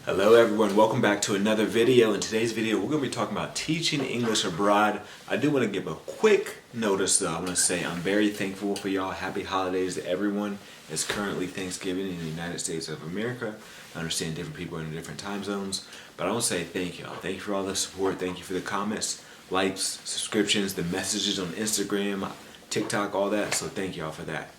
Hello everyone, welcome back to another video. In today's video we're going to be talking about teaching English abroad. I do want to give a quick notice though. I want to say I'm very thankful for y'all. Happy holidays to everyone. It's currently Thanksgiving in the United States of America. I understand different people are in different time zones, but I want to say thank y'all. Thank you for all the support. Thank you for the comments, likes, subscriptions, the messages on Instagram, TikTok, all that. So thank y'all for that.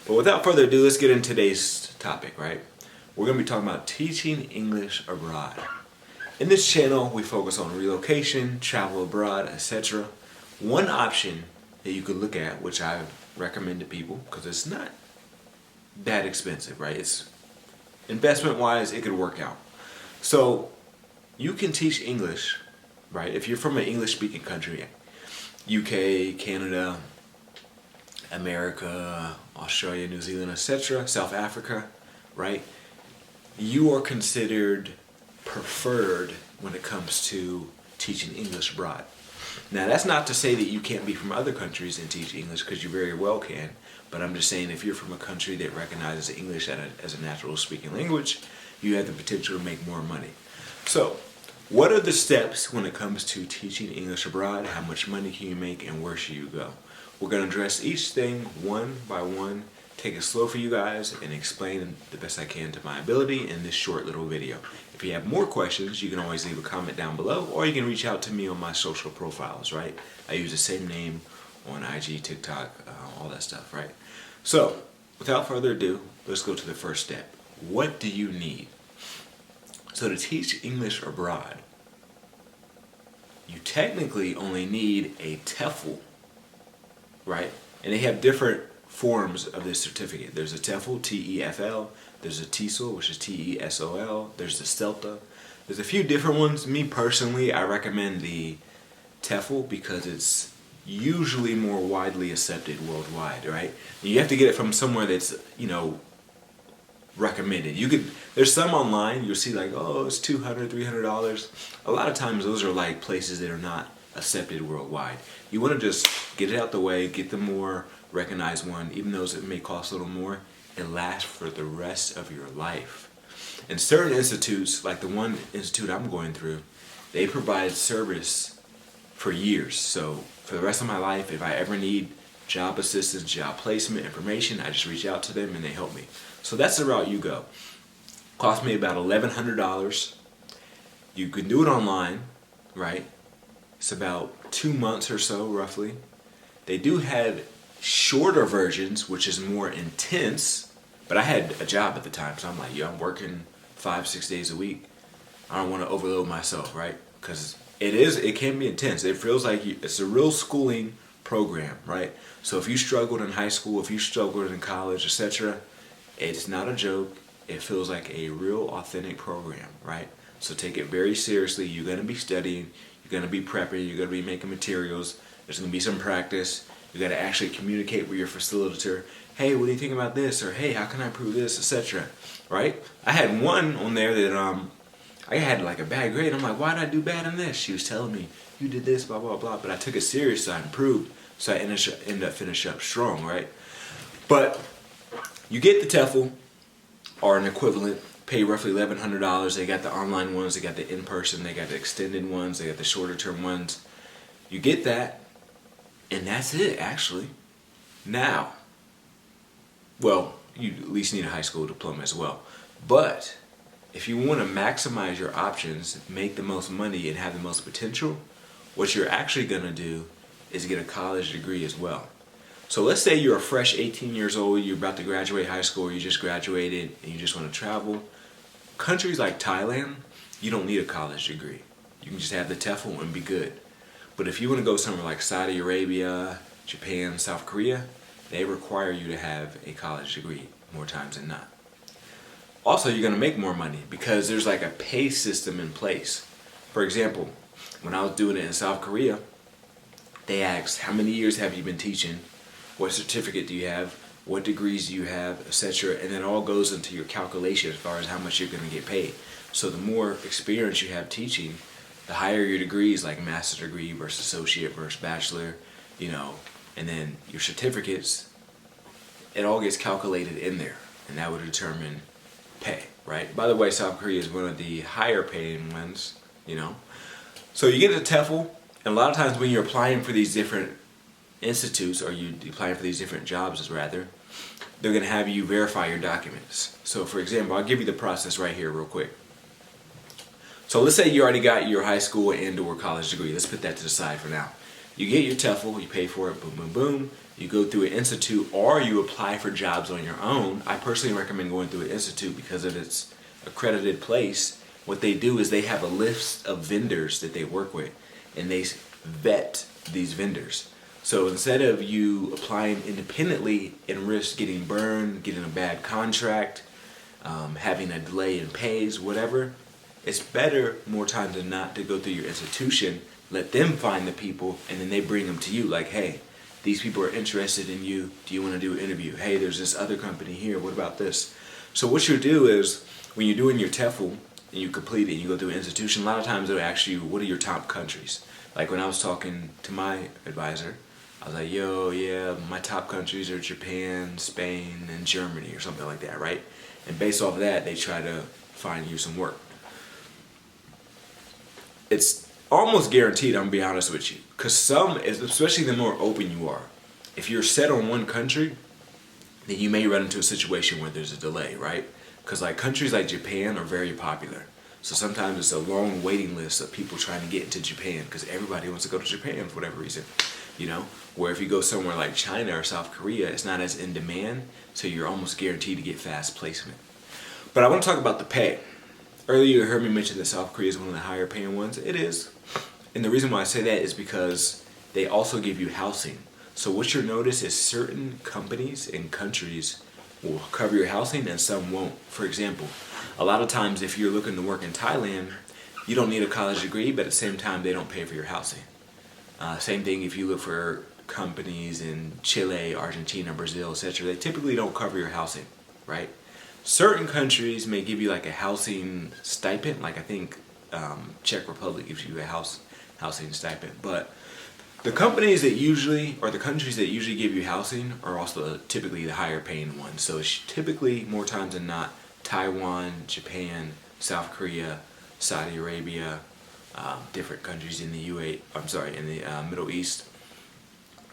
But without further ado, let's get into today's topic, right? We're going to be talking about teaching English abroad. In this channel, we focus on relocation, travel abroad, etc. One option that you could look at, which I recommend to people, because it's not that expensive, right? It's investment-wise, it could work out. So you can teach English, right? If you're from an English-speaking country, UK, Canada, America, Australia, New Zealand, etc., South Africa, right? You are considered preferred when it comes to teaching English abroad. Now that's not to say that you can't be from other countries and teach English, because you very well can, but I'm just saying if you're from a country that recognizes English as a natural speaking language, you have the potential to make more money. So what are the steps when it comes to teaching English abroad? How much money can you make and where should you go? We're going to address each thing one by one, take it slow for you guys, and explain the best I can to my ability in this short little video. If you have more questions, you can always leave a comment down below, or you can reach out to me on my social profiles, right? I use the same name on IG, TikTok, all that stuff, right? So, without further ado, let's go to the first step. What do you need? So to teach English abroad, you technically only need a TEFL, right? And they have different forms of this certificate. There's a TEFL, T-E-F-L. There's a TESOL, which is T-E-S-O-L. There's the CELTA. There's a few different ones. Me personally, I recommend the TEFL because it's usually more widely accepted worldwide, right? You have to get it from somewhere that's, recommended. There's some online, you'll see like, oh, it's $200, $300. A lot of times those are like places that are not accepted worldwide. You want to just get it out the way, get the more recognized one, even though it may cost a little more, it lasts for the rest of your life. And certain institutes, like the one institute I'm going through, they provide service for years. So for the rest of my life, if I ever need job assistance, job placement information, I just reach out to them and they help me. So that's the route you go. Cost me about $1,100. You can do it online, right? It's about 2 months or so, roughly. They do have shorter versions, which is more intense, but I had a job at the time, so I'm like, I'm working 5-6 days a week. I don't want to overload myself, right? Because it can be intense. It feels like it's a real schooling program, right? So if you struggled in high school, if you struggled in college, etc., it's not a joke. It feels like a real authentic program, right? So take it very seriously. You're going to be studying, you're going to be prepping, you're going to be making materials, there's going to be some practice. You got to actually communicate with your facilitator. Hey, what do you think about this? Or hey, how can I improve this, etc. Right? I had one on there that I had like a bad grade. I'm like, why did I do bad in this? She was telling me you did this, blah blah blah. But I took it serious, so I improved. So I ended up finishing up strong, right? But you get the TEFL or an equivalent. Pay roughly $1,100. They got the online ones, they got the in-person, they got the extended ones, they got the shorter term ones. You get that. And that's it, actually. Now, well, you at least need a high school diploma as well. But if you want to maximize your options, make the most money, and have the most potential, what you're actually going to do is get a college degree as well. So let's say you're a fresh 18 years old, you're about to graduate high school, or you just graduated, and you just want to travel. Countries like Thailand, you don't need a college degree. You can just have the TEFL and be good. But if you want to go somewhere like Saudi Arabia, Japan, South Korea, they require you to have a college degree more times than not. Also, you're going to make more money because there's like a pay system in place. For example, when I was doing it in South Korea, they asked, how many years have you been teaching? What certificate do you have? What degrees do you have, etc. And then it all goes into your calculation as far as how much you're going to get paid. So the more experience you have teaching, the higher your degrees, like master's degree versus associate versus bachelor, and then your certificates, it all gets calculated in there, and that would determine pay. right? By the way, South Korea is one of the higher paying ones, you know. So you get the TEFL, and a lot of times when you're applying for these different institutes, or you applying for these different jobs rather, they're going to have you verify your documents. So for example, I'll give you the process right here real quick. So let's say you already got your high school and or college degree. Let's put that to the side for now. You get your TEFL, you pay for it, boom, boom, boom. You go through an institute or you apply for jobs on your own. I personally recommend going through an institute because of its accredited place. What they do is they have a list of vendors that they work with, and they vet these vendors. So instead of you applying independently and risk getting burned, getting a bad contract, having a delay in pays, whatever, it's better more times than not to go through your institution, let them find the people, and then they bring them to you like, hey, these people are interested in you. Do you want to do an interview? Hey, there's this other company here. What about this? So what you'll do is when you're doing your TEFL and you complete it and you go through an institution, a lot of times they'll ask you, what are your top countries? Like when I was talking to my advisor, I was like, yo, yeah, my top countries are Japan, Spain, and Germany or something like that, right? And based off of that, they try to find you some work. It's almost guaranteed, I'm gonna be honest with you, because some, especially the more open you are, if you're set on one country, then you may run into a situation where there's a delay, right? Because like countries like Japan are very popular, so sometimes it's a long waiting list of people trying to get into Japan because everybody wants to go to Japan for whatever reason, you know. Where if you go somewhere like China or South Korea, it's not as in demand, so you're almost guaranteed to get fast placement. But I want to talk about the pay. Earlier you heard me mention that South Korea is one of the higher paying ones. It is. And the reason why I say that is because they also give you housing. So what you'll notice is certain companies and countries will cover your housing and some won't. For example, a lot of times if you're looking to work in Thailand, you don't need a college degree, but at the same time they don't pay for your housing. Same thing if you look for companies in Chile, Argentina, Brazil, etc. They typically don't cover your housing, right? Certain countries may give you like a housing stipend, like I think Czech Republic gives you a housing stipend, but the companies that usually, or the countries that usually give you housing are also typically the higher paying ones. So it's typically more times than not Taiwan, Japan, South Korea, Saudi Arabia, different countries in the in the Middle East.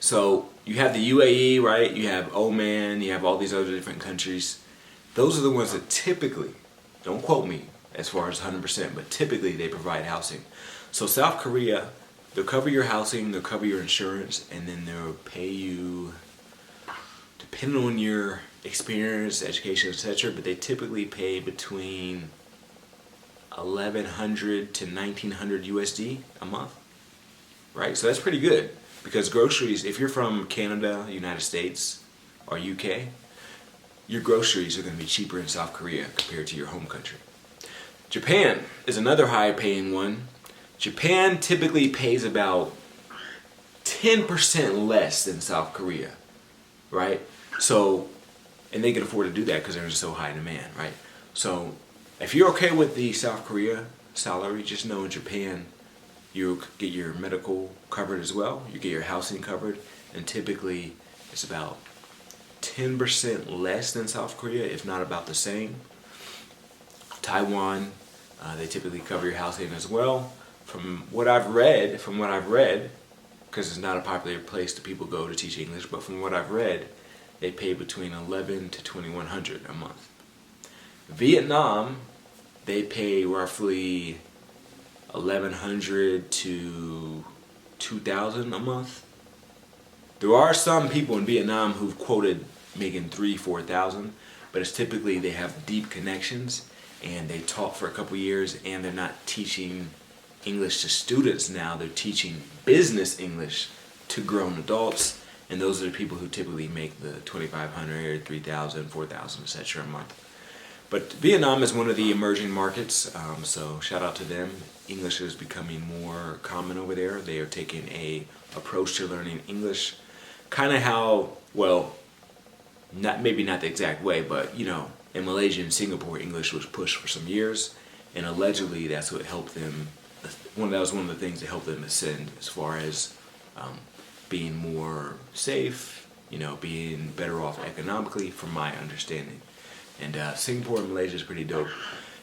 So you have the UAE, right? You have Oman, you have all these other different countries. Those are the ones that typically, don't quote me as far as 100%, but typically they provide housing. So South Korea, they'll cover your housing, they'll cover your insurance, and then they'll pay you, depending on your experience, education, etc., but they typically pay between 1,100 to 1,900 USD a month, right? So that's pretty good, because groceries, if you're from Canada, United States, or UK, your groceries are going to be cheaper in South Korea compared to your home country. Japan is another high paying one. Japan typically pays about 10% less than South Korea, right? So, and they can afford to do that because they're in so high demand, right? So, if you're okay with the South Korea salary, just know in Japan, you get your medical covered as well, you get your housing covered, and typically it's about 10% less than South Korea, if not about the same. Taiwan, they typically cover your housing as well. From what I've read, because it's not a popular place that people go to teach English, but from what I've read, they pay between 1,100 to 2,100 a month. Vietnam, they pay roughly 1,100 to 2,000 a month. There are some people in Vietnam who've quoted making 3,000-4,000, but it's typically they have deep connections and they taught for a couple years, and they're not teaching English to students now, they're teaching business English to grown adults, and those are the people who typically make the 2,500, 3,000, 4,000, etc. a month. But Vietnam is one of the emerging markets, so shout out to them. English is becoming more common over there. They are taking a approach to learning English, kind of how, well, maybe not the exact way, but you know, in Malaysia and Singapore, English was pushed for some years, and allegedly that's what helped them. That was one of the things that helped them ascend as far as being more safe, you know, being better off economically, from my understanding. And Singapore and Malaysia is pretty dope.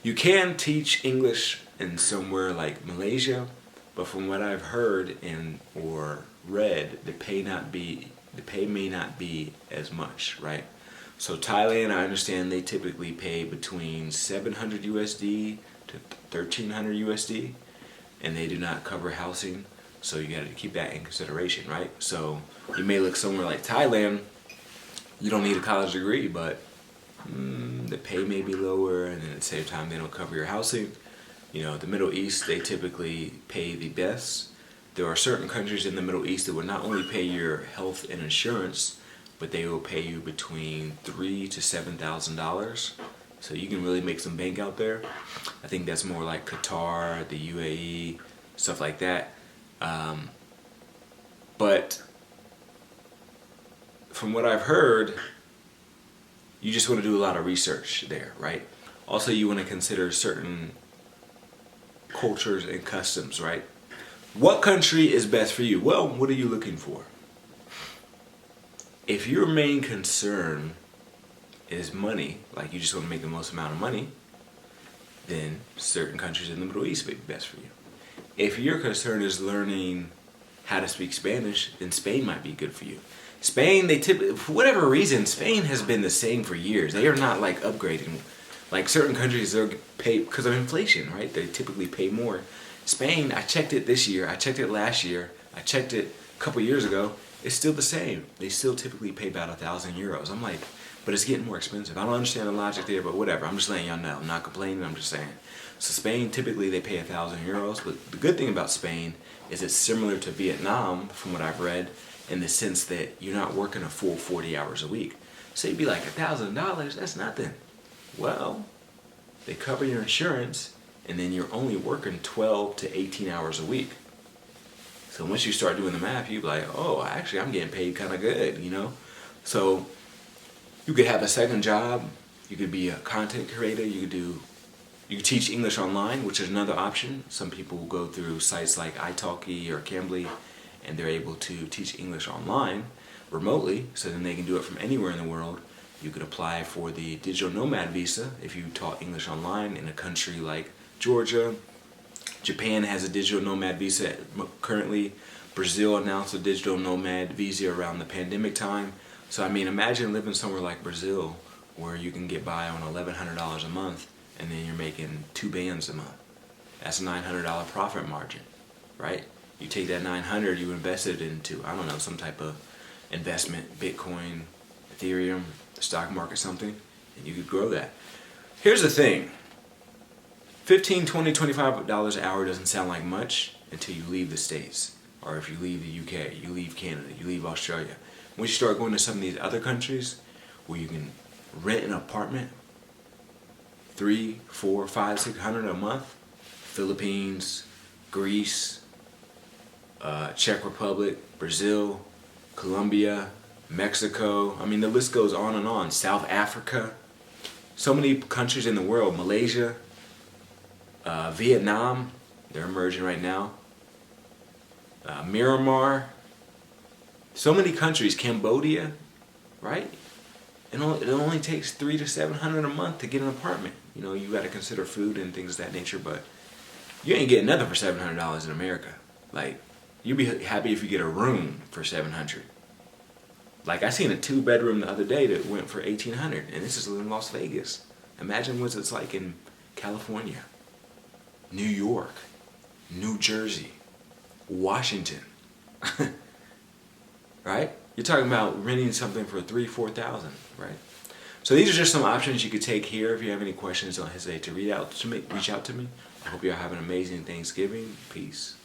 You can teach English in somewhere like Malaysia, but from what I've heard and or read, the pay may not be as much, right? So Thailand, I understand they typically pay between 700 USD to 1300 USD, and they do not cover housing. So you got to keep that in consideration, right? So you may look somewhere like Thailand, you don't need a college degree, but the pay may be lower, and then at the same time they don't cover your housing. You know, the Middle East, they typically pay the best. There are certain countries in the Middle East that will not only pay your health and insurance, but they will pay you between $3,000 to $7,000. So you can really make some bank out there. I think that's more like Qatar, the UAE, stuff like that. But from what I've heard, you just want to do a lot of research there, right? Also, you want to consider certain cultures and customs, right? What country is best for you? Well, what are you looking for? If your main concern is money, like you just want to make the most amount of money, then certain countries in the Middle East may be best for you. If your concern is learning how to speak Spanish, then Spain might be good for you. Spain, they typically, for whatever reason, Spain has been the same for years. They are not like upgrading. Like certain countries, they'll pay because of inflation, right? They typically pay more. Spain, I checked it this year, I checked it last year, I checked it a couple years ago. It's still the same. They still typically pay about 1,000 euros. I'm like, but it's getting more expensive. I don't understand the logic there, but whatever. I'm just letting y'all know. I'm not complaining. I'm just saying. So Spain, typically they pay 1,000 euros. But the good thing about Spain is it's similar to Vietnam, from what I've read, in the sense that you're not working a full 40 hours a week. So you'd be like, $1,000, that's nothing. Well, they cover your insurance, and then you're only working 12 to 18 hours a week. So once you start doing the math, you'd be like, oh, actually I'm getting paid kind of good, you know? So you could have a second job. You could be a content creator. You could teach English online, which is another option. Some people go through sites like italki or Cambly, and they're able to teach English online remotely, so then they can do it from anywhere in the world. You could apply for the digital nomad visa if you taught English online in a country like Georgia. Japan has a digital nomad visa currently. Brazil announced a digital nomad visa around the pandemic time. So I mean, imagine living somewhere like Brazil where you can get by on $1,100 a month, and then you're making 2 bands a month. That's a $900 profit margin, right? You take that 900, you invest it into, I don't know, some type of investment, Bitcoin, Ethereum, the stock market, something, and you could grow that. Here's the thing. $15, $20, $25 an hour doesn't sound like much until you leave the States. Or if you leave the UK, you leave Canada, you leave Australia. Once you start going to some of these other countries where you can rent an apartment, 3, 4, 5, 600 a month, Philippines, Greece, Czech Republic, Brazil, Colombia, Mexico, I mean the list goes on and on, South Africa, so many countries in the world, Malaysia, Vietnam, they're emerging right now, Myanmar, so many countries, Cambodia, right? It only takes 300 to 700 a month to get an apartment. You know, you got to consider food and things of that nature, but you ain't getting nothing for $700 in America. Like, you'd be happy if you get a room for $700. Like, I seen a 2-bedroom the other day that went for $1,800, and this is in Las Vegas. Imagine what it's like in California, New York, New Jersey, Washington. Right? You're talking about renting something for $3,000, $4,000, right? So these are just some options you could take here. If you have any questions, don't hesitate to reach out to me. I hope you all have an amazing Thanksgiving. Peace.